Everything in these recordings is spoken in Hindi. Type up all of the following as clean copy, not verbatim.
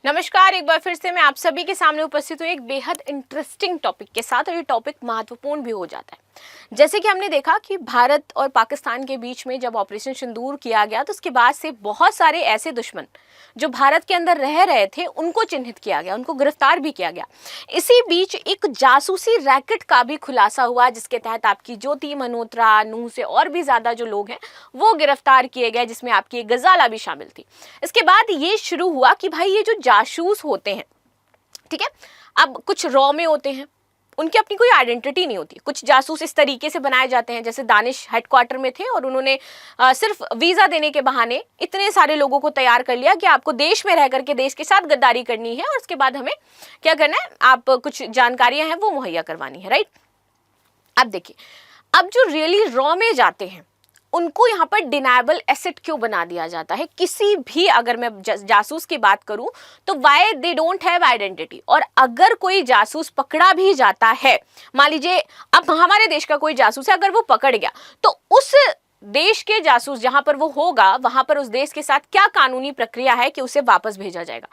नमस्कार, एक बार फिर से मैं आप सभी के सामने उपस्थित हूँ एक बेहद इंटरेस्टिंग टॉपिक के साथ, और ये टॉपिक महत्वपूर्ण भी हो जाता है। जैसे कि हमने देखा कि भारत और पाकिस्तान के बीच में जब ऑपरेशन सिंदूर किया गया तो उसके बाद से बहुत सारे ऐसे दुश्मन जो भारत के अंदर रह रहे थे उनको चिन्हित किया गया, उनको गिरफ्तार भी किया गया। इसी बीच एक जासूसी रैकेट का भी खुलासा हुआ, जिसके तहत आपकी ज्योति मल्होत्रा, नूह से और भी ज्यादा जो लोग हैं वो गिरफ्तार किए गए, जिसमें आपकी एक गजाला भी शामिल थी। इसके बाद ये शुरू हुआ कि भाई ये जो जासूस होते हैं, ठीक है, अब कुछ रॉ में होते हैं, उनकी अपनी कोई आइडेंटिटी नहीं होती। कुछ जासूस इस तरीके से बनाए जाते हैं, जैसे दानिश हेडक्वार्टर में थे और उन्होंने सिर्फ वीजा देने के बहाने इतने सारे लोगों को तैयार कर लिया कि आपको देश में रह करके देश के साथ गद्दारी करनी है और उसके बाद हमें क्या करना है, आप कुछ जानकारियां हैं वो मुहैया करवानी है, राइट। अब देखिए, अब जो रियली रॉ में जाते हैं उनको यहाँ पर डिनायबल एसेट क्यों बना दिया जाता है? किसी भी, अगर मैं जासूस की बात करूं तो why they don't have identity. और अगर कोई जासूस पकड़ा भी जाता है, मान लीजिए अब हमारे देश का कोई जासूस है, अगर वो पकड़ गया तो उस देश के जासूस जहां पर वो होगा वहां पर उस देश के साथ क्या कानूनी प्रक्रिया है कि उसे वापस भेजा जाएगा?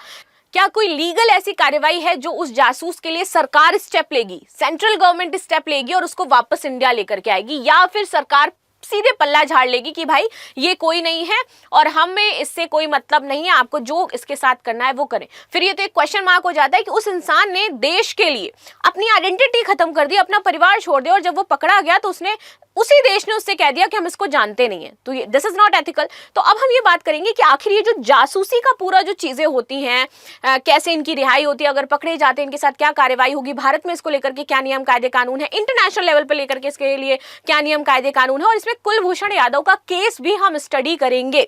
क्या कोई लीगल ऐसी कार्यवाही है जो उस जासूस के लिए सरकार स्टेप लेगी, सेंट्रल गवर्नमेंट स्टेप लेगी और उसको वापस इंडिया लेकर के आएगी, या फिर सरकार सीधे पल्ला झाड़ लेगी कि भाई ये कोई नहीं है और हमें इससे कोई मतलब नहीं है, आपको जो इसके साथ करना है वो करें? फिर ये तो एक क्वेश्चन मार्क हो जाता है कि उस इंसान ने देश के लिए अपनी आइडेंटिटी खत्म कर दी, अपना परिवार छोड़ दिया, और जब वो पकड़ा गया तो उसने उसी देश ने उससे कह दिया कि हम इसको जानते नहीं है। तो ये दिस इज नॉट एथिकल। तो अब हम ये बात करेंगे कि आखिर ये जो जासूसी का पूरा जो चीजें होती हैं, कैसे इनकी रिहाई होती है, अगर पकड़े जाते हैं इनके साथ क्या कार्रवाई होगी, भारत में इसको लेकर के क्या नियम कायदे कानून है, इंटरनेशनल लेवल पर लेकर के इसके लिए क्या नियम कायदे कानून है, और इसमें कुलभूषण यादव का केस भी हम स्टडी करेंगे,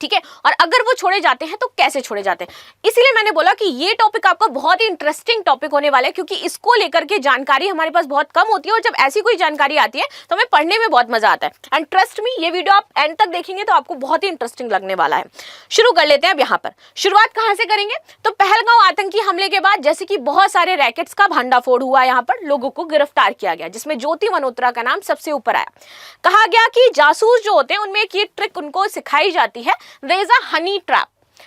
ठीक है। और अगर वो छोड़े जाते हैं तो कैसे छोड़े जाते हैं। इसीलिए मैंने बोला कि ये टॉपिक आपका बहुत ही इंटरेस्टिंग टॉपिक होने वाला है, क्योंकि इसको लेकर के जानकारी हमारे पास बहुत कम होती है, और जब ऐसी कोई जानकारी आती है तो हमें पढ़ने में बहुत मजा आता है। एंड ट्रस्ट मी, ये वीडियो आप एंड तक देखेंगे तो आपको बहुत ही इंटरेस्टिंग लगने वाला है। शुरू कर लेते हैं। अब यहाँ पर शुरुआत कहां से करेंगे? तो पहलगांव आतंकी हमले के बाद जैसे कि बहुत सारे रैकेट्स का भंडाफोड़ हुआ, यहाँ पर लोगों को गिरफ्तार किया गया, जिसमें ज्योति मल्होत्रा का नाम सबसे ऊपर आया। कहा गया कि जासूस जो होते हैं उनमें एक ये ट्रिक उनको सिखाई जाती है, there is a honey trap.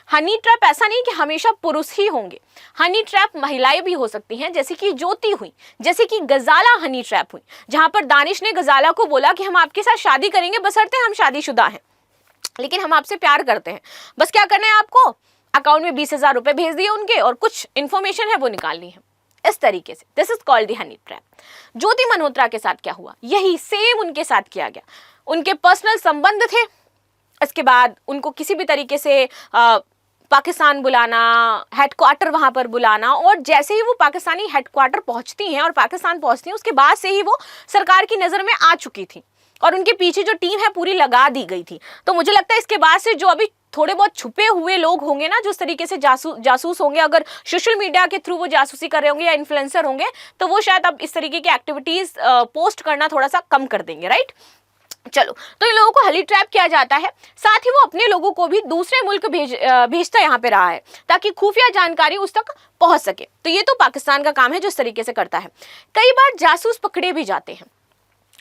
Honey trap ऐसा नहीं कि हमेशा पुरुष ही होंगे, हनी ट्रैप महिलाएं भी हो सकती हैं, जैसे कि ज्योति हुई, जैसे कि गजाला हनी ट्रैप हुई, जहां पर दानिश ने गजाला को बोला कि हम आपके साथ शादी करेंगे बशर्ते हम शादीशुदा हैं, लेकिन हम आपसे प्यार करते हैं, बस क्या करना है आपको, अकाउंट में 20,000 रुपए भेज दिए उनके और कुछ इंफॉर्मेशन है वो निकालनी है। इस तरीके से this is called the honey trap. Jyoti Malhotra के साथ क्या हुआ, यही सेम उनके साथ किया गया। उनके पर्सनल संबंध थे, इसके बाद उनको किसी भी तरीके से पाकिस्तान बुलाना, हेडक्वार्टर वहां पर बुलाना, और जैसे ही वो पाकिस्तानी हेडक्वार्टर पहुंचती हैं और पाकिस्तान पहुंचती हैं उसके बाद से ही वो सरकार की नजर में आ चुकी थी और उनके पीछे जो टीम है पूरी लगा दी गई थी। तो मुझे लगता है इसके बाद से जो अभी थोड़े बहुत छुपे हुए लोग होंगे ना, जो इस तरीके से जासूस होंगे, अगर सोशल मीडिया के थ्रू वो जासूसी कर रहे होंगे या इन्फ्लुएंसर होंगे, तो वो शायद अब इस तरीके की एक्टिविटीज पोस्ट करना थोड़ा सा कम कर देंगे, राइट। चलो, तो इन लोगों को हनी ट्रैप किया जाता है, साथ ही वो अपने लोगों को भी दूसरे मुल्क भेजता यहाँ पे रहा है ताकि खुफिया जानकारी उस तक पहुंच सके। तो ये तो पाकिस्तान का काम है जो इस तरीके से करता है। कई बार जासूस पकड़े भी जाते हैं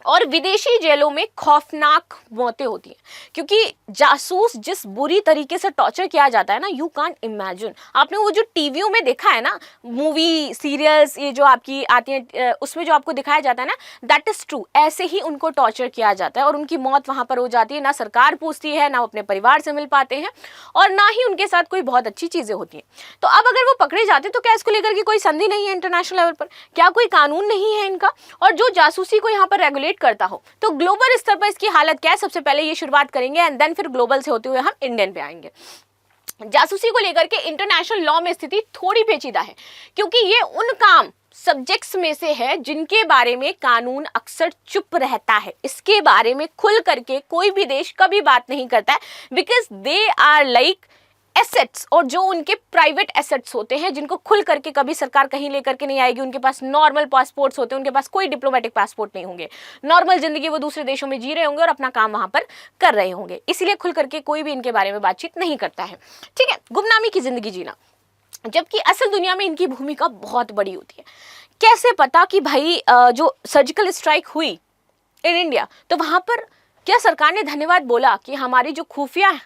और विदेशी जेलों में खौफनाक मौतें होती हैं, क्योंकि जासूस जिस बुरी तरीके से टॉर्चर किया जाता है ना, यू कांट इमेजिन। आपने वो जो टीवियों में देखा है ना, मूवी सीरियल्स ये जो आपकी आती है, उसमें जो आपको दिखाया जाता है ना, दैट इज ट्रू, ऐसे ही उनको टॉर्चर किया जाता है और उनकी मौत वहां पर हो जाती है। ना सरकार पूछती है, ना वो अपने परिवार से मिल पाते हैं, और ना ही उनके साथ कोई बहुत अच्छी चीजें होती हैं। तो अब अगर वो पकड़े जाते तो क्या इसको लेकर के कोई संधि नहीं है इंटरनेशनल लेवल पर? क्या कोई कानून नहीं है इनका? और जो जासूसी को यहाँ पर रेगुलेट करता हो तो ग्लोबल स्तर पर इसकी हालत क्या है, सबसे पहले ये शुरुआत करेंगे एंड देन फिर ग्लोबल से होते हुए हम इंडियन पे आएंगे। जासूसी को लेकर के इंटरनेशनल लॉ में स्थिति थोड़ी पेचीदा है, क्योंकि ये उन काम सब्जेक्ट्स में से है जिनके बारे में कानून अक्सर चुप रहता है। इसके बारे में खुल करके कोई भी देश कभी बात नहीं करता है, because they are like assets, और जो उनके प्राइवेट एसेट्स होते हैं जिनको खुल करके कभी सरकार कहीं लेकर के नहीं आएगी। उनके पास नॉर्मल पासपोर्ट्स होते हैं, उनके पास कोई डिप्लोमेटिक पासपोर्ट नहीं होंगे, नॉर्मल जिंदगी वो दूसरे देशों में जी रहे होंगे और अपना काम वहां पर कर रहे होंगे, इसीलिए खुल करके कोई भी इनके बारे में बातचीत नहीं करता है, ठीक है। गुमनामी की जिंदगी जीना, जबकि असल दुनिया में इनकी भूमिका बहुत बड़ी होती है। कैसे पता कि भाई जो सर्जिकल स्ट्राइक हुई इन इंडिया, तो वहां पर क्या सरकार ने धन्यवाद बोला कि हमारी जो खुफिया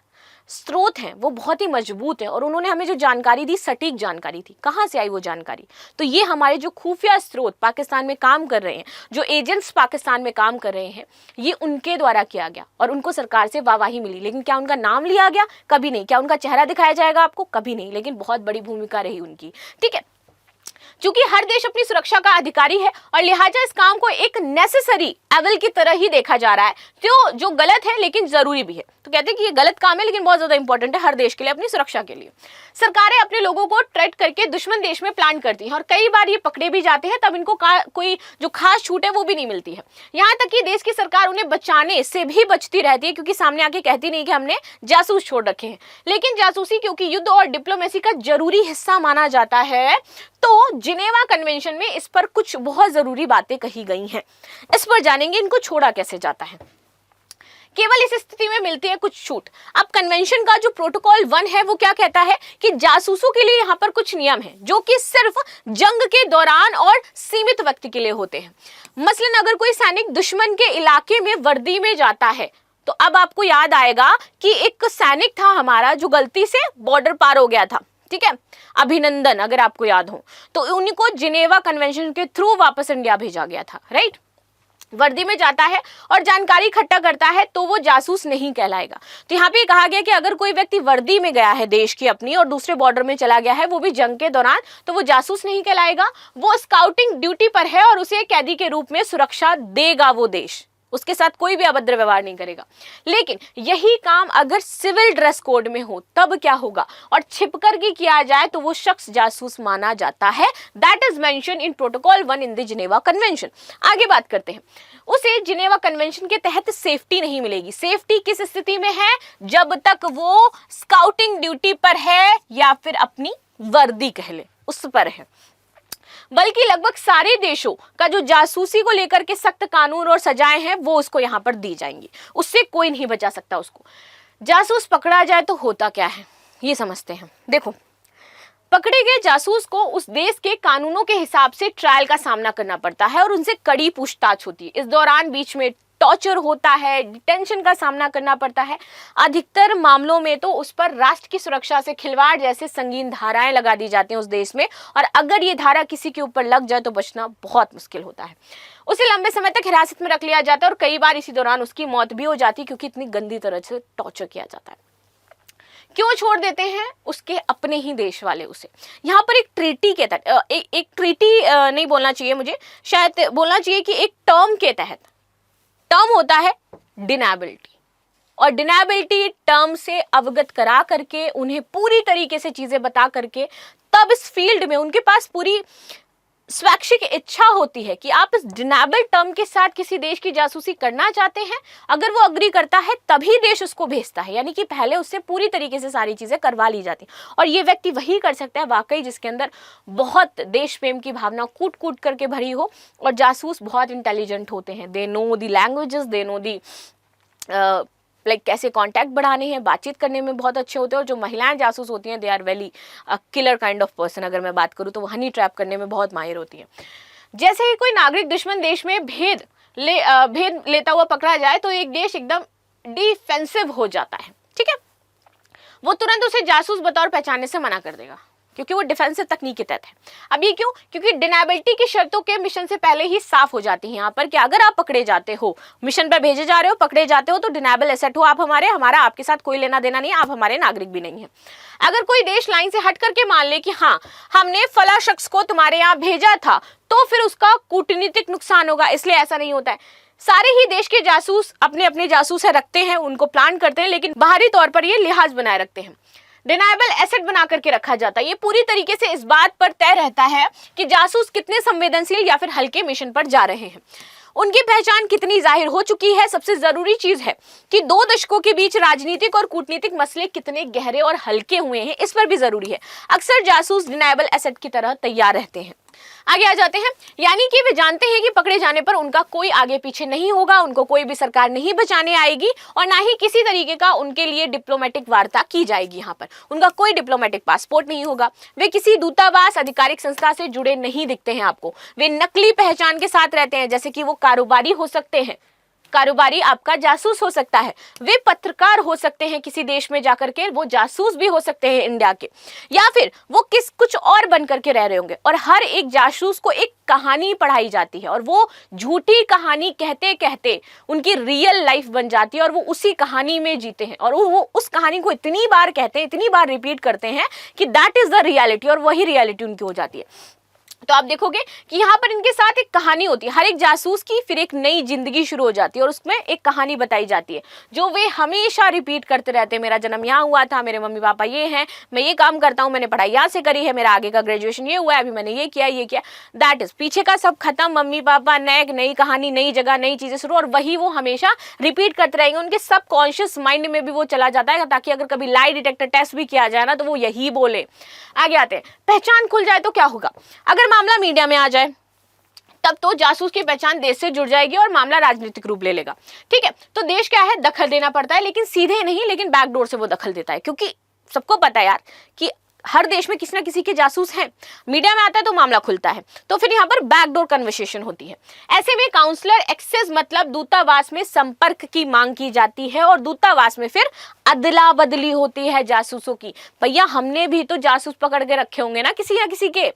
स्रोत हैं वो बहुत ही मजबूत है और उन्होंने हमें जो जानकारी दी सटीक जानकारी थी। कहाँ से आई वो जानकारी? तो ये हमारे जो खुफिया स्रोत पाकिस्तान में काम कर रहे हैं, जो एजेंट्स पाकिस्तान में काम कर रहे हैं, ये उनके द्वारा किया गया और उनको सरकार से वाहवाही मिली। लेकिन क्या उनका नाम लिया गया? कभी नहीं। क्या उनका चेहरा दिखाया जाएगा आपको? कभी नहीं। लेकिन बहुत बड़ी भूमिका रही उनकी। ठीक है, क्योंकि हर देश अपनी सुरक्षा का अधिकारी है और लिहाजा इस काम को एक नेसेसरी एवल की तरह ही देखा जा रहा है, तो जो गलत है लेकिन जरूरी भी है। तो कहते हैं कि ये गलत काम है लेकिन बहुत ज्यादा इंपॉर्टेंट है हर देश के लिए, अपनी सुरक्षा के लिए। सरकारें अपने लोगों को ट्रेड करके दुश्मन देश में प्लांट करती हैं और कई बार ये पकड़े भी जाते हैं, तब इनको कोई जो खास छूट है वो भी नहीं मिलती है। यहाँ तक कि देश की सरकार उन्हें बचाने से भी बचती रहती है, क्योंकि सामने आके कहती नहीं कि हमने जासूस छोड़ रखे हैं। लेकिन जासूसी क्योंकि युद्ध और डिप्लोमेसी का जरूरी हिस्सा माना जाता है, तो जिनेवा कन्वेंशन में इस पर कुछ बहुत जरूरी बातें कही गई हैं। इस पर जानेंगे इनको छोड़ा कैसे जाता है। केवल इस स्थिति में मिलती है कुछ छूट। अब कन्वेंशन का जो प्रोटोकॉल 1 है वो क्या कहता है कि जासूसों के लिए यहाँ पर कुछ नियम हैं जो कि सिर्फ जंग के दौरान और सीमित वक्त के लिए होते हैं। मसलन अगर कोई सैनिक दुश्मन के इलाके में वर्दी में जाता है, तो अब आपको याद आएगा कि एक सैनिक था हमारा जो गलती से बॉर्डर पार हो गया था, ठीक है, अभिनंदन, अगर आपको याद हो, तो उनको जिनेवा कन्वेंशन के थ्रू वापस इंडिया भेजा गया था। राइट, वर्दी में जाता है और जानकारी इकट्ठा करता है तो वो जासूस नहीं कहलाएगा। तो यहाँ पे कहा गया कि अगर कोई व्यक्ति वर्दी में गया है देश की अपनी और दूसरे बॉर्डर में चला गया है, वो भी जंग के दौरान, तो वो जासूस नहीं कहलाएगा। वो स्काउटिंग ड्यूटी पर है और उसे कैदी के रूप में सुरक्षा देगा वो देश, उसके साथ कोई भी अभद्र व्यवहार नहीं करेगा। लेकिन यही काम अगर सिविल ड्रेस कोड में हो तब क्या होगा, और छिपकर के किया जाए तो वो शख्स जासूस माना जाता है। That is mention in protocol 1 in the Geneva convention. आगे बात करते हैं, उसे जिनेवा कन्वेंशन के तहत सेफ्टी नहीं मिलेगी। सेफ्टी किस स्थिति में है? जब तक वो स्काउटिंग ड्यूटी पर है या फिर अपनी वर्दी कह ले उस पर है। बल्कि लगभग सारे देशों का जो जासूसी को लेकर के सख्त कानून और सजाएं हैं वो उसको यहाँ पर दी जाएंगी, उससे कोई नहीं बचा सकता उसको। जासूस पकड़ा जाए तो होता क्या है ये समझते हैं। देखो, पकड़े गए जासूस को उस देश के कानूनों के हिसाब से ट्रायल का सामना करना पड़ता है और उनसे कड़ी पूछताछ होती है। इस दौरान बीच में टॉर्चर होता है, डिटेंशन का सामना करना पड़ता है। अधिकतर मामलों में तो उस पर राष्ट्र की सुरक्षा से खिलवाड़ जैसे संगीन धाराएं लगा दी जाती हैं उस देश में, और अगर ये धारा किसी के ऊपर लग जाए तो बचना बहुत मुश्किल होता है। उसे लंबे समय तक हिरासत में रख लिया जाता है और कई बार इसी दौरान उसकी मौत भी हो जाती है, क्योंकि इतनी गंदी तरह से टॉर्चर किया जाता है। क्यों छोड़ देते हैं? उसके अपने ही देश वाले उसे। यहाँ पर एक ट्रीटी के तहत, एक ट्रीटी नहीं बोलना चाहिए मुझे, शायद बोलना चाहिए कि एक टर्म के तहत, टर्म होता है डिनाबिलिटी, और डिनाबिलिटी टर्म से अवगत करा करके उन्हें पूरी तरीके से चीजें बता करके तब इस फील्ड में उनके पास पूरी स्वैच्छिक इच्छा होती है कि आप इस डिनाबल टर्म के साथ किसी देश की जासूसी करना चाहते हैं। अगर वो अग्री करता है तभी देश उसको भेजता है, यानी कि पहले उससे पूरी तरीके से सारी चीजें करवा ली जाती। और ये व्यक्ति वही कर सकता है वाकई जिसके अंदर बहुत देश प्रेम की भावना कूट कूट करके भरी हो। और जासूस बहुत इंटेलिजेंट होते हैं, they know the languages, they know the like कैसे कांटेक्ट बढ़ाने हैं, बातचीत करने में बहुत अच्छे होते हैं। और जो महिलाएं जासूस होती हैं they are very killer kind of person. अगर मैं बात करूँ तो वो हनी ट्रैप करने में बहुत माहिर होती हैं। जैसे ही कोई नागरिक दुश्मन देश में भेद लेता हुआ पकड़ा जाए तो एक देश एकदम डिफेंसिव हो जाता है, ठीक है। वो तुरंत उसे जासूस बतौर पहचानने से मना कर देगा, क्योंकि वो डिफेंसिव तकनीक के तहत है। अब ये क्यों? क्योंकि डिनाबिलिटी की शर्तों के मिशन से पहले ही साफ हो जाती है यहाँ पर कि अगर आप पकड़े जाते हो, मिशन पर भेजे जा रहे हो, पकड़े जाते हो, तो डिनाबल एसेट हो आप हमारे, हमारा आपके साथ कोई लेना देना नहीं है, आप हमारे नागरिक भी नहीं है। अगर कोई देश लाइन से हट करके मान ले कि हाँ हमने फला शख्स को तुम्हारे यहाँ भेजा था, तो फिर उसका कूटनीतिक नुकसान होगा। इसलिए ऐसा नहीं होता है। सारे ही देश के जासूस अपने अपने जासूस रखते हैं, उनको प्लान करते हैं, लेकिन बाहरी तौर पर ये लिहाज बनाए रखते हैं। डिनाइबल एसेट बना करके रखा जाता है। ये पूरी तरीके से इस बात पर तय रहता है कि जासूस कितने संवेदनशील या फिर हल्के मिशन पर जा रहे हैं, उनकी पहचान कितनी जाहिर हो चुकी है। सबसे जरूरी चीज है कि 2 दशकों के बीच राजनीतिक और कूटनीतिक मसले कितने गहरे और हल्के हुए हैं, इस पर भी जरूरी है। अक्सर जासूस डिनाइबल एसेट की तरह तैयार रहते हैं। आगे आ जाते हैं, यानी कि वे जानते हैं कि पकड़े जाने पर उनका कोई आगे पीछे नहीं होगा, उनको कोई भी सरकार नहीं बचाने आएगी और ना ही किसी तरीके का उनके लिए डिप्लोमेटिक वार्ता की जाएगी। यहाँ पर उनका कोई डिप्लोमेटिक पासपोर्ट नहीं होगा, वे किसी दूतावास आधिकारिक संस्था से जुड़े नहीं दिखते हैं आपको। वे नकली पहचान के साथ रहते हैं, जैसे कि वो कारोबारी हो सकते हैं, कारोबारी आपका जासूस हो सकता है, वे पत्रकार हो सकते हैं किसी देश में जाकर के, वो जासूस भी हो सकते हैं इंडिया के, या फिर वो कुछ और बन करके रह रहे होंगे। और हर एक जासूस को एक कहानी पढ़ाई जाती है और वो झूठी कहानी कहते कहते उनकी रियल लाइफ बन जाती है और वो उसी कहानी में जीते हैं और वो उस कहानी को इतनी बार कहते हैं, इतनी बार रिपीट करते हैं कि दैट इज द रियलिटी, और वही रियलिटी उनकी हो जाती है। तो आप देखोगे कि यहाँ पर इनके साथ एक कहानी होती है, हर एक जासूस की फिर एक नई जिंदगी शुरू हो जाती है और उसमें एक कहानी बताई जाती है जो वे हमेशा रिपीट करते रहते हैं। मेरा जन्म यहाँ हुआ था, मेरे मम्मी पापा ये हैं, मैं ये काम करता हूँ, मैंने पढ़ाई यहाँ से करी है, मेरा आगे का ग्रेजुएशन ये हुआ है, अभी मैंने ये किया। दैट इज पीछे का सब खत्म, मम्मी पापा नई कहानी, नई जगह, नई चीजें शुरू, और वही वो हमेशा रिपीट करते रहेंगे। उनके सबकॉन्शियस माइंड में भी वो चला जाता है ताकि अगर कभी लाई डिटेक्टर टेस्ट भी किया जाए ना तो वो यही बोले। आगे आते हैं, पहचान खुल जाए तो क्या होगा? अगर मामला मीडिया में आ जाए तब तो जासूस की पहचान देश से जुड़ जाएगी और मामला राजनीतिक रूप ले लेगा। ठीक है, तो देश क्या है, दखल देना पड़ता है, लेकिन सीधे नहीं, लेकिन बैकडोर से वो दखल देता है, क्योंकि सबको पता है यार कि हर देश में किसी ना किसी के जासूस हैं। मीडिया में आता है तो मामला खुलता है, तो फिर यहाँ पर बैकडोर कन्वर्सेशन होती है। ऐसे में काउंसलर एक्सेस मतलब दूतावास में संपर्क की मांग की जाती है और दूतावास में फिर अदला बदली होती है जासूसों की। भैया हमने भी तो जासूस पकड़ के रखे होंगे ना किसी या किसी के।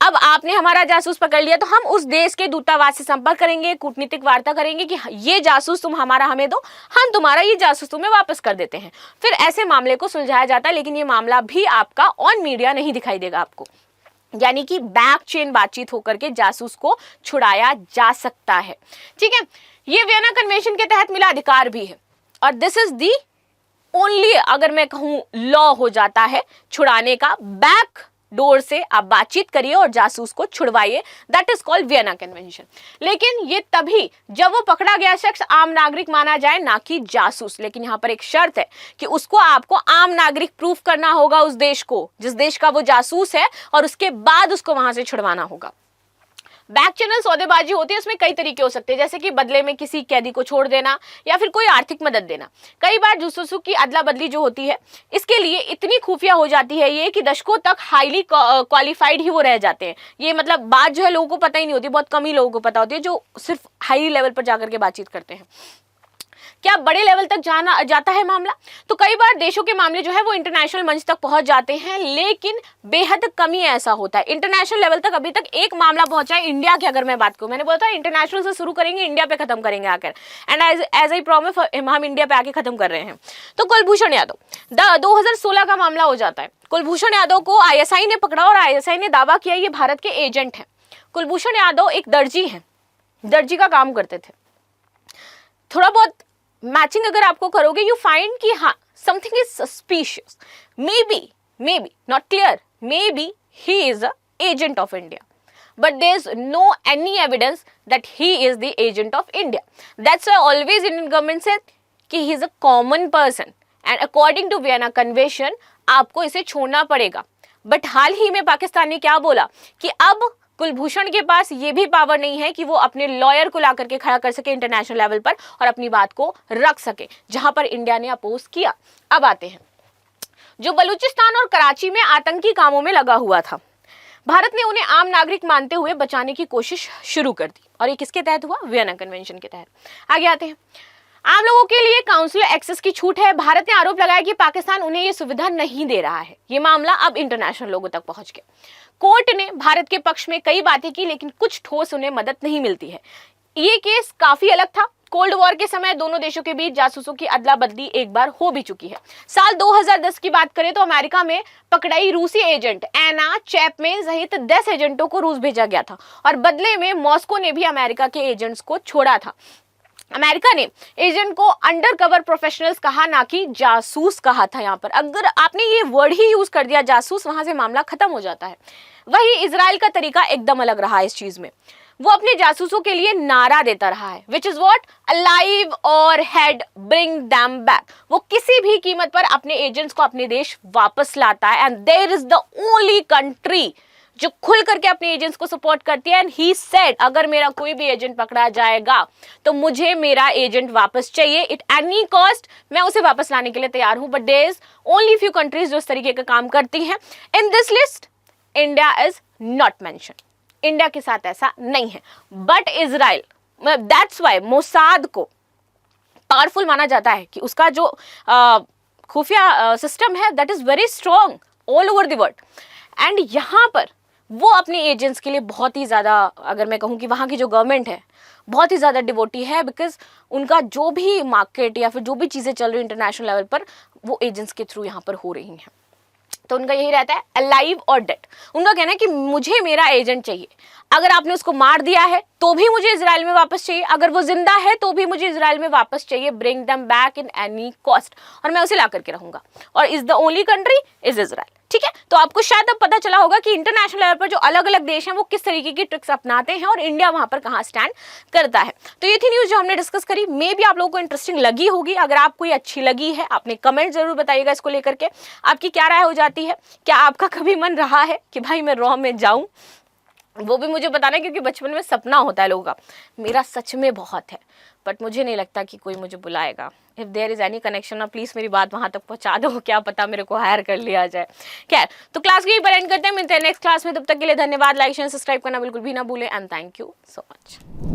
अब आपने हमारा जासूस पकड़ लिया तो हम उस देश के दूतावास से संपर्क करेंगे, कूटनीतिक वार्ता करेंगे कि ये जासूस तुम हमारा हमें दो, हम तुम्हारा ये जासूस तुम्हें वापस कर देते हैं। फिर ऐसे मामले को सुलझाया जाता है, लेकिन ये मामला भी आपका ऑन मीडिया नहीं दिखाई देगा आपको। यानी कि बैक चेन बातचीत होकर के जासूस को छुड़ाया जा सकता है। ठीक है, ये वियना कन्वेंशन के तहत मिला अधिकार भी है और दिस इज दी ओनली, अगर मैं कहूं लॉ हो जाता है छुड़ाने का। बैक डोर से आप बातचीत करिए और जासूस को छुड़वाइए, that is called Vienna Convention. लेकिन ये तभी जब वो पकड़ा गया शख्स आम नागरिक माना जाए, ना कि जासूस। लेकिन यहाँ पर एक शर्त है कि उसको आपको आम नागरिक प्रूफ करना होगा उस देश को जिस देश का वो जासूस है, और उसके बाद उसको वहां से छुड़वाना होगा। बैक चैनल सौदेबाजी होती है, उसमें कई तरीके हो सकते हैं, जैसे कि बदले में किसी कैदी को छोड़ देना या फिर कोई आर्थिक मदद देना। कई बार जासूसों की अदला बदली जो होती है इसके लिए इतनी खुफिया हो जाती है ये कि दशकों तक हाईली क्वालिफाइड ही वो रह जाते हैं। ये मतलब बात जो है लोगों को पता ही नहीं होती, बहुत कम ही लोगों को पता होती है जो सिर्फ हाई लेवल पर जाकर के बातचीत करते हैं। क्या बड़े लेवल तक जाता है मामला? तो कई बार देशों के मामले जो है वो इंटरनेशनल मंच तक पहुंच जाते हैं, लेकिन बेहद कम ही ऐसा होता है। इंटरनेशनल लेवल तक अभी तक एक मामला पहुंचा है इंडिया की, अगर मैं बात करूं, मैंने बोला था इंटरनेशनल से शुरू करेंगे, इंडिया पे खत्म करेंगे आकर, एंड एज आई प्रॉमिस हम इंडिया पे आके खत्म कर रहे हैं। तो कुलभूषण यादव 2016 का मामला हो जाता है। कुलभूषण यादव को ISI ने पकड़ा और ISI ने दावा किया ये भारत के एजेंट हैं। कुलभूषण यादव एक दर्जी हैं, दर्जी का काम करते थे। थोड़ा बहुत मैचिंग अगर आपको करोगे यू फाइंड कि हाँ something is suspicious, may be not clear, may be he is a agent of India, but there is no any evidence that he is the agent of India. That's why always Indian government said कि he is a common person and according to Vienna Convention आपको इसे छोड़ना पड़ेगा। बट हाल ही में पाकिस्तान ने क्या बोला कि अब कुलभूषण के पास ये भी पावर नहीं है कि वो अपने लॉयर को ला करके खड़ा कर सके इंटरनेशनल लेवल पर और अपनी बात को रख सके, जहां पर इंडिया ने अपोज किया। अब आते हैं जो बलूचिस्तान और कराची में आतंकी कामों में लगा हुआ था, भारत ने उन्हें आम नागरिक मानते हुए बचाने की कोशिश शुरू कर दी, और ये किसके तहत हुआ? वियना कन्वेंशन के तहत। आगे आते हैं, आम लोगों के लिए काउंसलर एक्सेस की छूट है। भारत ने आरोप लगाया कि पाकिस्तान उन्हें ये सुविधा नहीं दे रहा है। ये मामला अब इंटरनेशनल लोगों तक पहुंच गया। कोर्ट ने भारत के पक्ष में कई बातें की, लेकिन कुछ ठोस उन्हें मदद नहीं मिलती है। ये केस काफी अलग था। कोल्ड वॉर के समय दोनों देशों के बीच जासूसों की अदला बदली एक बार हो भी चुकी है। साल 2010 की बात करें तो अमेरिका में पकड़ाई रूसी एजेंट एना चैपमैन सहित 10 एजेंटों को रूस भेजा गया था, और बदले में मॉस्को ने भी अमेरिका के एजेंट्स को छोड़ा था। अमेरिका ने एजेंट को अंडर कवर प्रोफेशनल्स कहा, ना कि जासूस कहा था। यहाँ पर अगर आपने ये वर्ड ही यूज कर दिया जासूस, वहां से मामला खत्म हो जाता है। वही इजराइल का तरीका एकदम अलग रहा है इस चीज में। वो अपने जासूसों के लिए नारा देता रहा है, विच इज वॉट, अलाइव और हेड, ब्रिंग दैम बैक। वो किसी भी कीमत पर अपने एजेंट्स को अपने देश वापस लाता है, and there is the only country जो खुल करके अपने एजेंट्स को सपोर्ट करती है। एंड ही सेड अगर मेरा कोई भी एजेंट पकड़ा जाएगा तो मुझे मेरा एजेंट वापस चाहिए, इट एनी कॉस्ट, मैं उसे वापस लाने के लिए तैयार हूं। But there is only few countries जो इस तरीके का काम करती हैं। In this list India is not mention, India के साथ ऐसा नहीं है। But Israel that's why Mossad को पावरफुल माना जाता है कि उसका जो खुफिया सिस्टम है that is very strong all over the world. And यहाँ पर वो अपने एजेंट्स के लिए बहुत ही ज़्यादा, अगर मैं कहूँ कि वहाँ की जो गवर्नमेंट है बहुत ही ज़्यादा डिवोटी है, बिकॉज उनका जो भी मार्केट या फिर जो भी चीज़ें चल रही हैं इंटरनेशनल लेवल पर वो एजेंट्स के थ्रू यहाँ पर हो रही हैं। तो उनका यही रहता है अलाइव और डेड। उनका कहना है कि मुझे मेरा एजेंट चाहिए, अगर आपने उसको मार दिया है तो भी मुझे इजराइल में वापस चाहिए, अगर वो जिंदा है तो भी मुझे इजराइल में वापस चाहिए, bring them back in any cost, और मैं उसे ला करके रहूंगा, और is the only country is Israel. ठीक है, तो आपको शायद अब पता चला होगा कि इंटरनेशनल लेवल पर जो अलग अलग देश हैं वो किस तरीके की ट्रिक्स अपनाते हैं और इंडिया वहां पर कहां स्टैंड करता है। तो ये थी न्यूज जो हमने डिस्कस करी, मे भी आप लोगों को इंटरेस्टिंग लगी होगी। अगर आपको ये अच्छी लगी है आपने कमेंट जरूर बताइएगा इसको लेकर के, आपकी क्या राय हो जाती है, क्या आपका कभी मन रहा है कि भाई मैं रॉ में जाऊं, वो भी मुझे बताना है, क्योंकि बचपन में सपना होता है लोगों का, मेरा सच में बहुत है, बट मुझे नहीं लगता कि कोई मुझे बुलाएगा। If there is any connection ना प्लीज़ मेरी बात वहाँ तक पहुँचा दो, क्या पता मेरे को हायर कर लिया जाए। खैर, तो क्लास को यहीं पर एंड करते हैं, मिलते हैं नेक्स्ट क्लास में, तब तक के लिए धन्यवाद। लाइक शेयर सब्सक्राइब करना बिल्कुल भी ना भूलें, and thank you so much.